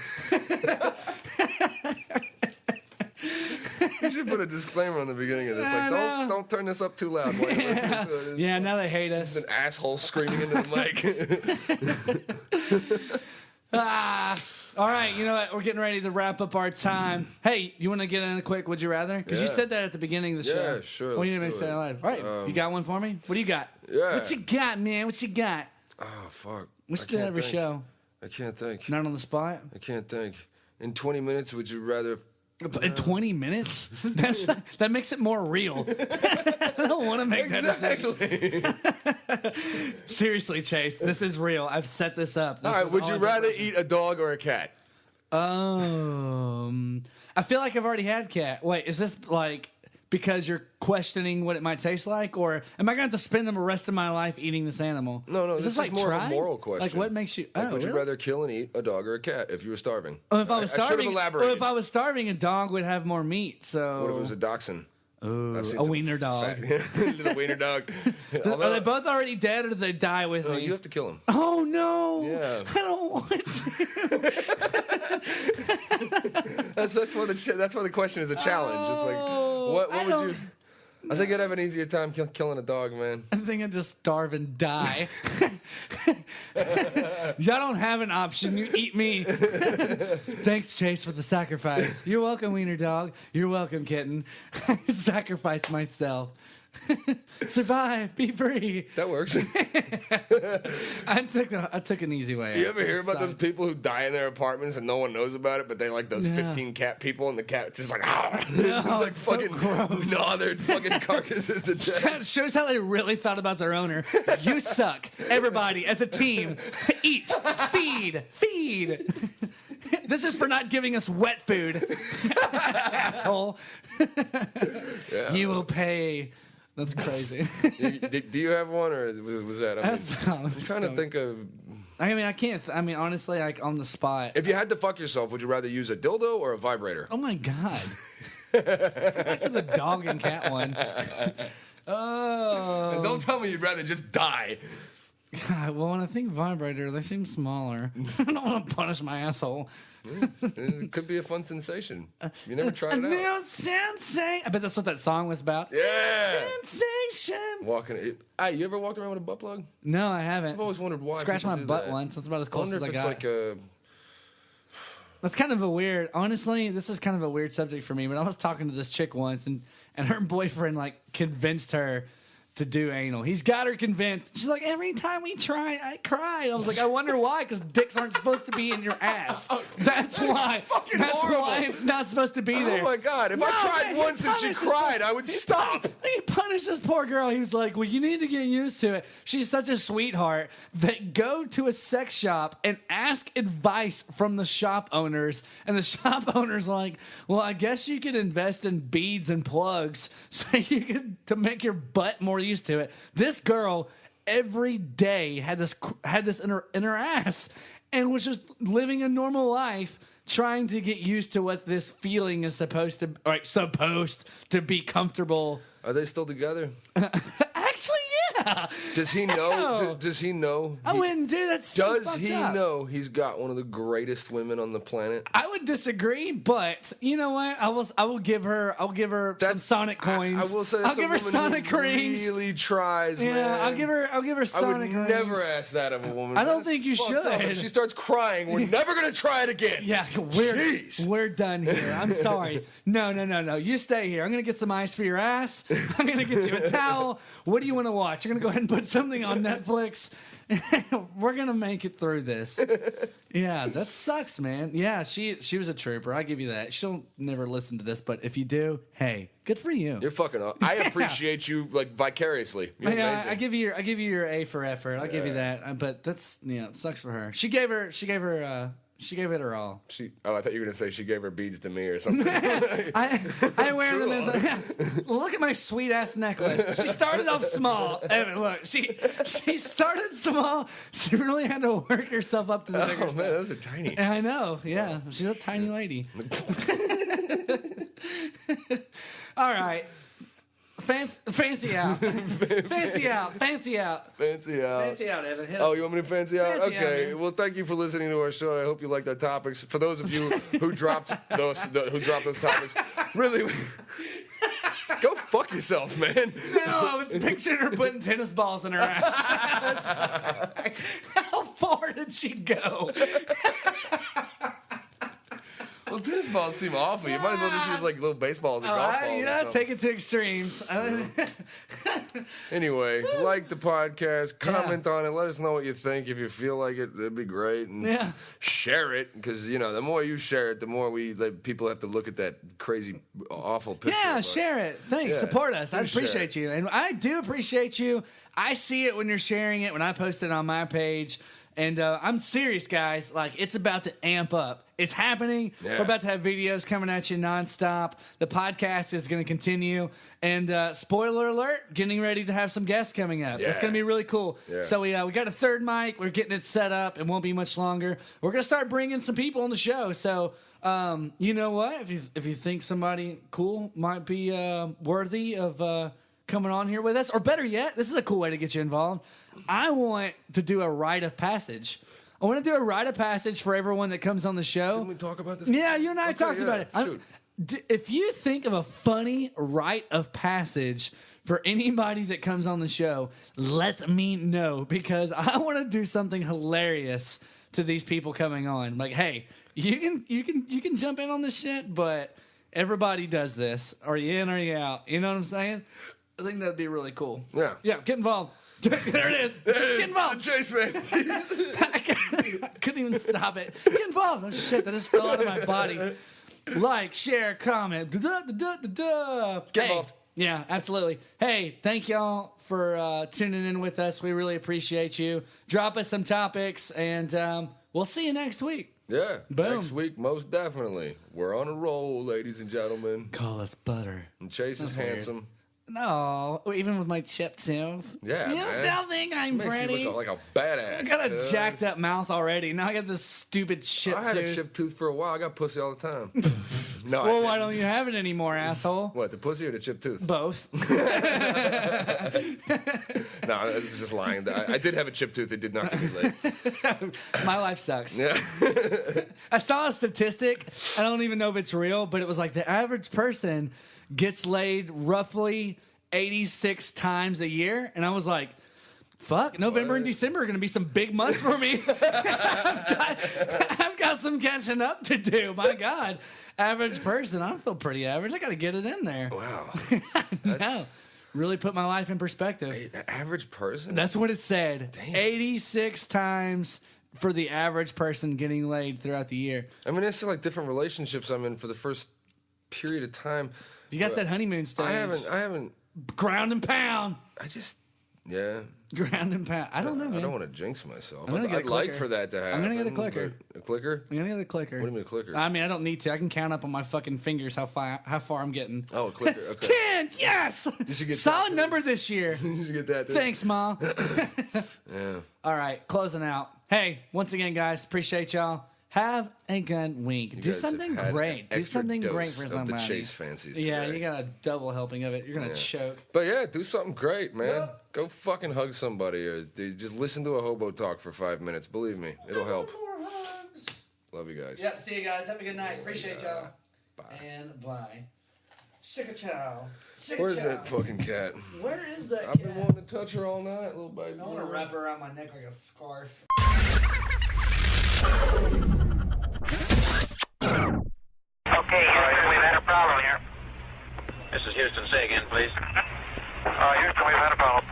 You should put a disclaimer on the beginning of this. Like, don't turn this up too loud while you're listening to it. Yeah, now they hate us. An asshole screaming into the mic. All right, you know what? We're getting ready to wrap up our time. Hey, you want to get in a quick would you rather? Because you Yeah. said that at the beginning of the show. Yeah, sure, Well, you let's didn't even do say it. it loud. All right, you got one for me? What do you got? Yeah. What you got, man? What you got? Oh, fuck. We I should do can't every think. show. I can't think. Not on the spot. I can't think. In 20 minutes, would you rather... In 20 minutes? That makes it more real. I don't want to make that decision. Exactly. Seriously, Chase, this is real. I've set this up. This All right, was would all you I did. rather eat a dog or a cat? I feel like I've already had cat. Wait, is this like because you're questioning what it might taste like, or am I going to have to spend the rest of my life eating this animal? No, Is this like is more of a trying? moral question. Like, what makes you? Like, Oh, would you really? rather kill and eat a dog or a cat if you were starving? Well, if I was I should starving, have elaborated. well, if I was starving, a dog would have more meat. So What if it was a dachshund? I've seen a some wiener dog. little wiener dog. Are they both already dead, or do they die with No, me? you have to kill him. Oh no! Yeah. I don't want to. That's why the question is a challenge. It's like, what I would don't- you? I think I'd have an easier time killing a dog, man. I think I'd just starve and die. Y'all don't have an option. You eat me. Thanks, Chase, for the sacrifice. You're welcome, wiener dog. You're welcome, kitten. Sacrifice myself. Survive. Be free. That works. I took an easy way. You out. ever hear about Son. those people who die in their apartments and no one knows about it, but they like those Yeah. 15 cat people and the cat just like, ah. No, It's like it's so fucking gross. gnaw their fucking carcasses to death. That shows how they really thought about their owner. You suck. Everybody, as a team, eat, feed. This is for not giving us wet food, asshole. Yeah. You will pay. That's crazy. Do you have one, or was that? I mean, I'm trying to think of. I mean, I can't. I mean, honestly, like on the spot. If you had to fuck yourself, would you rather use a dildo or a vibrator? Oh my god. Let's go back to the dog and cat one. Oh. And don't tell me you'd rather just die. God, well, when I think vibrator, they seem smaller. I don't want to punish my asshole. It could be a fun sensation. You never tried A it out. new sensation. I bet that's what that song was about. Yeah. Sensation. Walking. Hey, you ever walked around with a butt plug? No, I haven't. I've always wondered why. Scratched people my do butt that. once. That's about as I close wonder as if I it's got. like a. That's kind of a weird. Honestly, this is kind of a weird subject for me. But I was talking to this chick once, and her boyfriend like convinced her to do anal. He's got her convinced. She's like, every time we try, I cry. I was like, I wonder why, because dicks aren't supposed to be in your ass. That's why. fucking That's horrible. why it's not supposed to be there. Oh my god! If No, I tried man, he once and she punishes cried, I would stop. He punished this poor girl. He was like, well, you need to get used to it. She's such a sweetheart that go to a sex shop and ask advice from the shop owners. And the shop owner's like, well, I guess you could invest in beads and plugs so you could to make your butt more used to it. This girl every day had this in her ass and was just living a normal life, trying to get used to what this feeling is supposed to be comfortable. Are they still together? Actually, Yeah. Does he know? Does he know? I wouldn't do that. So Does he up. know he's got one of the greatest women on the planet? I would disagree, but you know what? I will give her some Sonic coins. I will say I'll give her Sonic rings. Really tries, Yeah, man. I'll give her Sonic rings. I would never ask that of a woman. I don't That's think you fucked up. should. If she starts crying, we're never gonna try it again. Yeah, we're done here. I'm sorry. No. You stay here. I'm gonna get some ice for your ass. I'm gonna get you a towel. What do you want to watch? I'm gonna go ahead and put something on Netflix. We're gonna make it through this. Yeah, that sucks, man. Yeah, she was a trooper. I give you that. She'll never listen to this, but if you do, hey, good for you. You're fucking up. I appreciate you like vicariously. You're amazing. I give you your A for effort. I'll give you that. But that's it sucks for her. She gave it her all. I thought you were gonna say she gave her beads to me or something. I wear them as look at my sweet ass necklace. She started off small. Evan, look, she started small. She really had to work herself up to the bigger Oh stuff. man, those are tiny. I know. Yeah, she's a tiny lady. All right. Fancy out. Fancy out. Fancy out. Fancy out, Evan. Hit Oh, you want me to fancy out? Fancy out, Okay. man. Well, thank you for listening to our show. I hope you liked our topics. For those of you who dropped those topics, really, go fuck yourself, man. No, I was picturing her putting tennis balls in her ass. How far did she go? Well, tennis balls seem awful. You might as well just use like little baseballs or golf balls. or something. Take it to extremes. Anyway, like the podcast, comment on it, let us know what you think. If you feel like it, that'd be great. And share it, because the more you share it, the more people have to look at that crazy, awful picture. Yeah, of us. share it. Thanks. Yeah, Support us. do I appreciate you. And I do appreciate you. I see it when you're sharing it, when I post it on my page. And I'm serious, guys. Like, it's about to amp up. It's happening. Yeah. We're about to have videos coming at you nonstop. The podcast is going to continue. And spoiler alert, getting ready to have some guests coming up. Yeah. It's going to be really cool. Yeah. So we got a third mic. We're getting it set up. It won't be much longer. We're going to start bringing some people on the show. So you know what? If you think somebody cool might be worthy of coming on here with us, or better yet, this is a cool way to get you involved. I want to do a rite of passage. I want to do a rite of passage for everyone that comes on the show. Didn't we talk about this? Yeah, you and I talked about it. Shoot. If you think of a funny rite of passage for anybody that comes on the show, let me know, because I want to do something hilarious to these people coming on. Like, hey, you can jump in on this shit, but everybody does this. Are you in or are you out? You know what I'm saying? I think that'd be really cool. Yeah. Yeah, get involved. There it is. Get involved. Chase, man. I couldn't even stop it. Get involved. Oh, shit, that just fell out of my body. Like, share, comment. Get involved. Yeah, absolutely. Hey, thank y'all for tuning in with us. We really appreciate you. Drop us some topics, and we'll see you next week. Yeah. Boom. Next week, most definitely. We're on a roll, ladies and gentlemen. Call us butter. And Chase is handsome. No, even with my chipped tooth. Yeah, You man. still think I'm Makes pretty? you look like a badass. I got a cuz. jacked up mouth already. Now I got this stupid chipped I had tooth. a chipped tooth for a while. I got pussy all the time. No, Well, why don't you have it anymore, asshole? What, the pussy or the chipped tooth? Both. No, it's just lying. I did have a chipped tooth. It did not get me laid. My life sucks. Yeah. I saw a statistic. I don't even know if it's real, but it was like the average person gets laid roughly 86 times a year. And I was like, fuck, November and December are going to be some big months for me. I've got some catching up to do. My God. Average person. I feel pretty average. I got to get it in there. Wow. No. Really put my life in perspective. The average person? That's what it said. Damn. 86 times for the average person getting laid throughout the year. I mean, it's like different relationships I'm in for the first period of time. You got that honeymoon stage. I haven't. Ground and pound. Yeah. Ground and pound. I don't know, man. I don't want to jinx myself. I'm gonna get a I'd like clicker. for that to happen. I'm gonna get a clicker. A clicker? I'm gonna get a clicker. What do you mean a clicker? I mean, I don't need to. I can count up on my fucking fingers how far I'm getting. Oh, a clicker. Okay. 10! Yes! You should get Solid that, number too. this year. You should get that. Too. Thanks, Mom. Yeah. All right, closing out. Hey, once again, guys, appreciate y'all. Have a good week. You Do guys something have had great. an Do extra something great dose for of somebody. the Chase fancies Yeah, today. you got a double helping of it. You're gonna choke. But yeah, do something great, man. Yeah. Go fucking hug somebody, or just listen to a hobo talk for 5 minutes. Believe me, it'll help. More hugs. Love you guys. Yep. See you guys. Have a good night. Appreciate y'all. Bye. And bye. Chicka-chow. Where's that fucking cat? Where is that I've cat? been wanting to touch her all night, little baby. I want to wrap her around my neck like a scarf. Okay, Houston, we've had a problem here. This is Houston. Say again, please. Houston, we've had a problem.